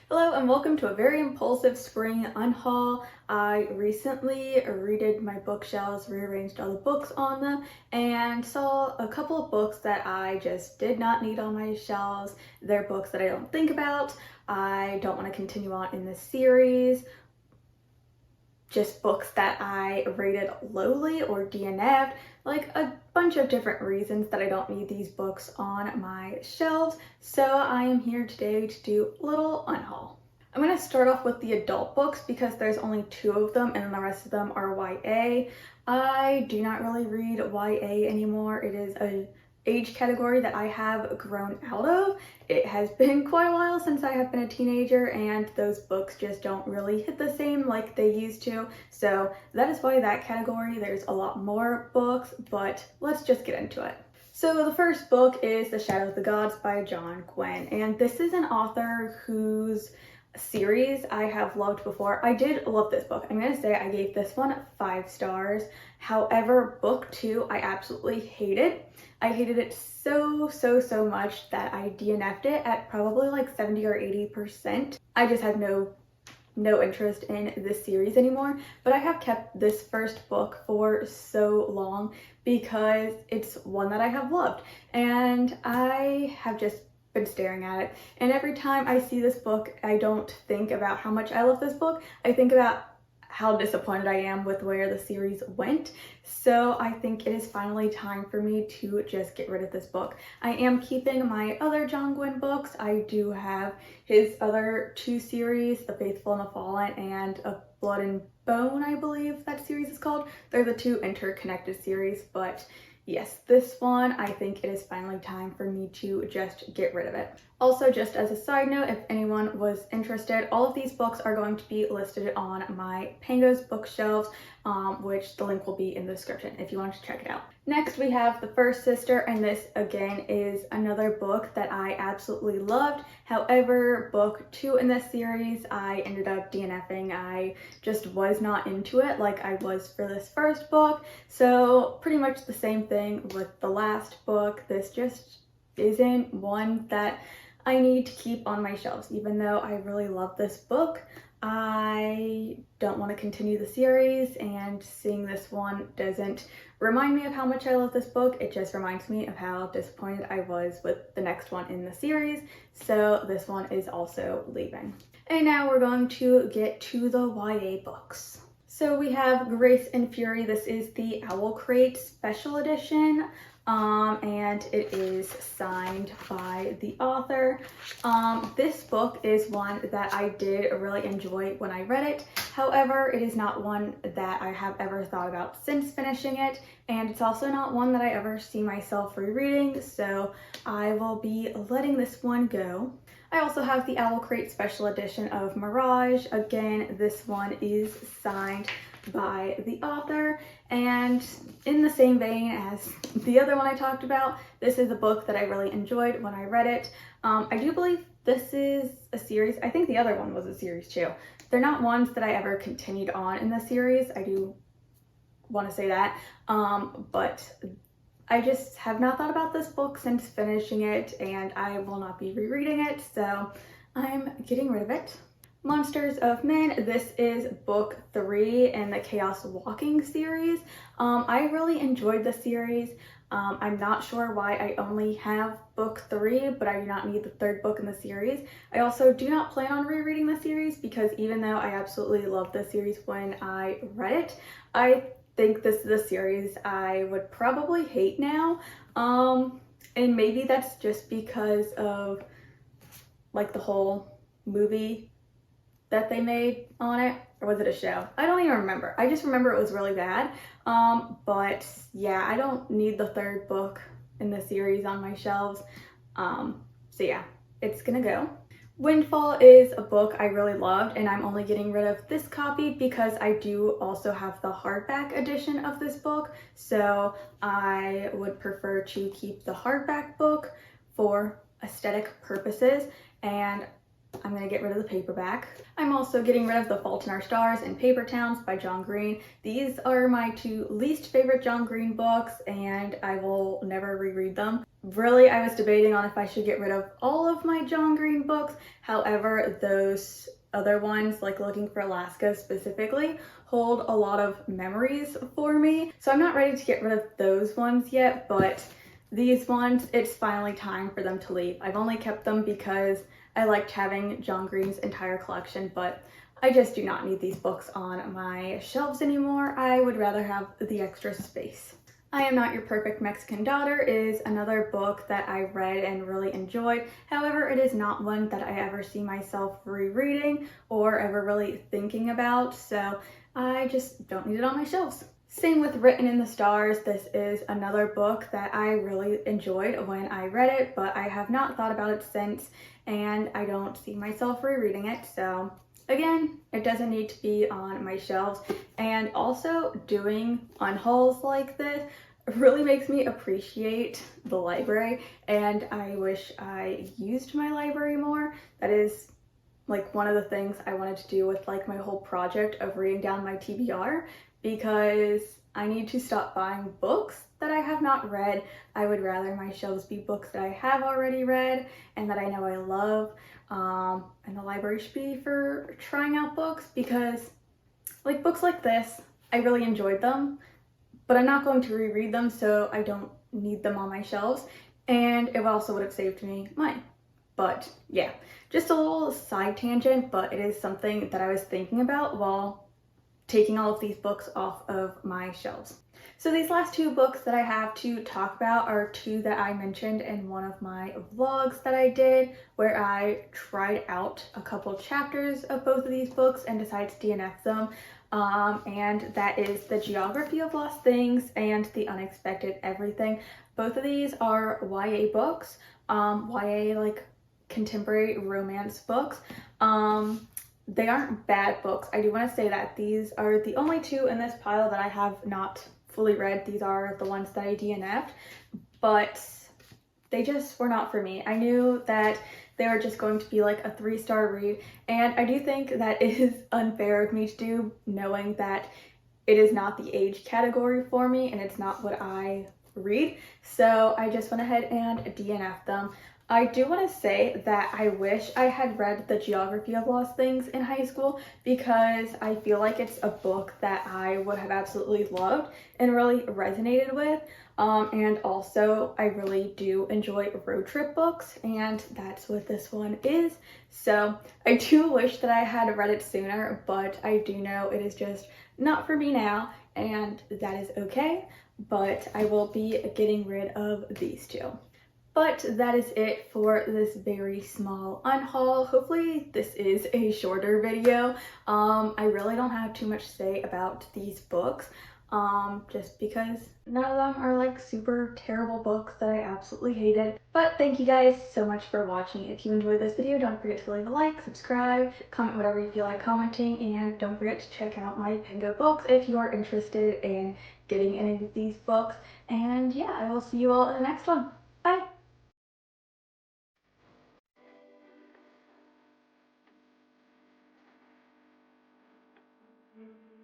Hello and welcome to a very impulsive spring unhaul. I recently redid my bookshelves, rearranged all the books on them, and saw a couple of books that I just did not need on my shelves. They're books that I don't think about. I don't want to continue on in this series. Just books that I rated lowly or DNF'd, like a bunch of different reasons that I don't need these books on my shelves. So I am here today to do a little unhaul. I'm going to start off with the adult books because there's only 2 of them and then the rest of them are YA. I do not really read YA anymore. It is an age category that I have grown out of. It has been quite a while since I have been a teenager and those books just don't really hit the same like they used to. So that is why that category, there's a lot more books, but let's just get into it. So the first book is The Shadow of the Gods by Gwynne, and this is an author whose series I have loved before. I did love this book. I'm gonna say I gave this one 5 stars. However, book 2 I absolutely hated. I hated it so much that I DNF'd it at probably like 70 or 80%. I just had no interest in this series anymore, but I have kept this first book for so long because it's one that I have loved and I have just been staring at it, and every time I see this book I don't think about how much I love this book. I think about how disappointed I am with where the series went. So I think it is finally time for me to just get rid of this book. I am keeping my other Gwynne books. I do have his other 2 series, The Faithful and the Fallen and A Blood and Bone, I believe that series is called. They're the 2 interconnected series, but yes, this one, I think it is finally time for me to just get rid of it. Also, just as a side note, if anyone was interested, all of these books are going to be listed on my Pango's bookshelves, which the link will be in the description if you want to check it out. Next, we have The First Sister, and this again is another book that I absolutely loved. However, book 2 in this series, I ended up DNFing. I just was not into it like I was for this first book. So pretty much the same thing with the last book. This just isn't one that I need to keep on my shelves. Even though I really love this book, I don't want to continue the series, and seeing this one doesn't remind me of how much I love this book. It just reminds me of how disappointed I was with the next one in the series. So this one is also leaving. And now we're going to get to the YA books. So we have Grace and Fury. This is the Owl Crate Special Edition. And it is signed by the author. This book is one that I did really enjoy when I read it. However, it is not one that I have ever thought about since finishing it, and it's also not one that I ever see myself rereading, so I will be letting this one go. I also have the Owl Crate Special Edition of Mirage. Again, this one is signed by the author, and in the same vein as the other one I talked about, this is a book that I really enjoyed when I read it. I do believe this is a series. I think the other one was a series too. They're not ones that I ever continued on in the series. I do want to say that, but I just have not thought about this book since finishing it, and I will not be rereading it, so I'm getting rid of it. Monsters of Men. This is book 3 in the Chaos Walking series. I really enjoyed the series. I'm not sure why I only have book 3, but I do not need the 3rd book in the series. I also do not plan on rereading the series because even though I absolutely loved the series when I read it, I think this is a series I would probably hate now. And maybe that's just because of like the whole movie that they made on it, or was it a show? I don't even remember. I just remember it was really bad. But yeah, I don't need the 3rd book in the series on my shelves. So yeah, it's gonna go. Windfall is a book I really loved, and I'm only getting rid of this copy because I do also have the hardback edition of this book, so I would prefer to keep the hardback book for aesthetic purposes. And I'm gonna get rid of the paperback. I'm also getting rid of The Fault in Our Stars and Paper Towns by John Green. These are my two least favorite John Green books, and I will never reread them. Really, I was debating on if I should get rid of all of my John Green books. However, those other ones, like Looking for Alaska specifically, hold a lot of memories for me. So I'm not ready to get rid of those ones yet, but these ones, it's finally time for them to leave. I've only kept them because I liked having John Green's entire collection, but I just do not need these books on my shelves anymore. I would rather have the extra space. I Am Not Your Perfect Mexican Daughter is another book that I read and really enjoyed. However, it is not one that I ever see myself rereading or ever really thinking about, so I just don't need it on my shelves. Same with Written in the Stars. This is another book that I really enjoyed when I read it, but I have not thought about it since, and I don't see myself rereading it. So again, it doesn't need to be on my shelves. And also, doing unhauls like this really makes me appreciate the library, and I wish I used my library more. That is like one of the things I wanted to do with like my whole project of reading down my TBR, because I need to stop buying books that I have not read. I would rather my shelves be books that I have already read and that I know I love. And the library should be for trying out books, because like books like this, I really enjoyed them, but I'm not going to reread them, so I don't need them on my shelves. And it also would have saved me money. But yeah, just a little side tangent, but it is something that I was thinking about while taking all of these books off of my shelves. So these last two books that I have to talk about are two that I mentioned in one of my vlogs that I did, where I tried out a couple chapters of both of these books and decided to DNF them. And that is The Geography of Lost Things and The Unexpected Everything. Both of these are YA books, YA like contemporary romance books. They aren't bad books. I do want to say that these are the only two in this pile that I have not fully read. These are the ones that I DNF'd, but they just were not for me. I knew that they were just going to be like a 3-star read, and I do think that it is unfair of me to do, knowing that it is not the age category for me and it's not what I read. So I just went ahead and DNF'd them. I do want to say that I wish I had read The Geography of Lost Things in high school, because I feel like it's a book that I would have absolutely loved and really resonated with. And also, I really do enjoy road trip books, and that's what this one is. So I do wish that I had read it sooner, but I do know it is just not for me now, and that is okay. But I will be getting rid of these two. But that is it for this very small unhaul. Hopefully this is a shorter video. I really don't have too much to say about these books, just because none of them are like super terrible books that I absolutely hated. But thank you guys so much for watching. If you enjoyed this video, don't forget to leave a like, subscribe, comment whatever you feel like commenting, and don't forget to check out my Pingo books if you are interested in getting any of these books. And yeah, I will see you all in the next one. Bye! Mm-hmm.